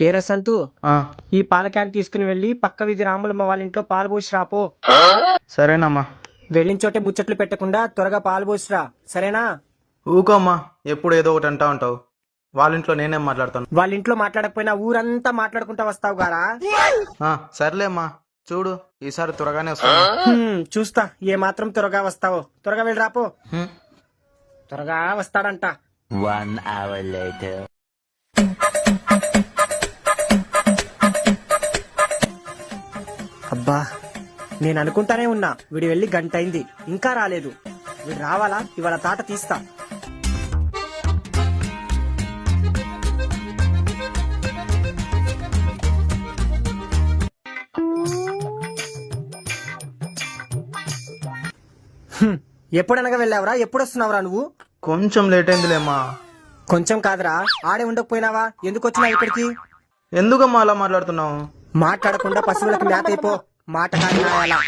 ఏరా సంతు, ఆ, ఈ పాల క్యాన్ తీసుకుని వెళ్ళి పక్క వీధి రాములమ్మ వాళ్ళ ఇంట్లో పాలు పోసి రాపో. సరేనమ్మా. వెళ్ళిన చోటే ముచ్చట్లు పెట్టకుండా త్వరగా పాలు పోసిరా, సరేనా? ఊకోమ్మా, ఎప్పుడు ఏదో ఒకటి అంటా ఉంటావు. వాళ్ళ ఇంట్లో నేనేం మాట్లాడతాను. వాళ్ళ ఇంట్లో మాట్లాడకపోయినా ఊరంతా మాట్లాడుకుంటా వస్తావు గారా. సర్లేమ్మా, చూడు ఈసారి త్వరగానే వస్తాను. చూస్తా ఏ మాత్రం త్వరగా వస్తావో. త్వరగా వెళ్ళి రాపో. హ్మ్. త్వరగా వస్తాడంట. 1 hour later. అబ్బా, నేను అనుకుంటానే ఉన్నా వీడు వెళ్ళి గంట అయింది ఇంకా రాలేదు. వీడు రావాలా, ఇవాళ తాట తీస్తా. ఎప్పుడనగా వెళ్ళావరా? ఎప్పుడు వస్తున్నావురా నువ్వు? కొంచెం లేట్ అయిందిలేమ్మా. కొంచెం కాదురా, ఆడే ఉండకపోయినావా? ఎందుకు వచ్చినావు ఇక్కడికి? ఎందుకమ్మా అలా మాట్లాడుతున్నావు? మాట్లాడకుండా పశువులకు మేత అయిపో. మాట కాదు నాయాలా.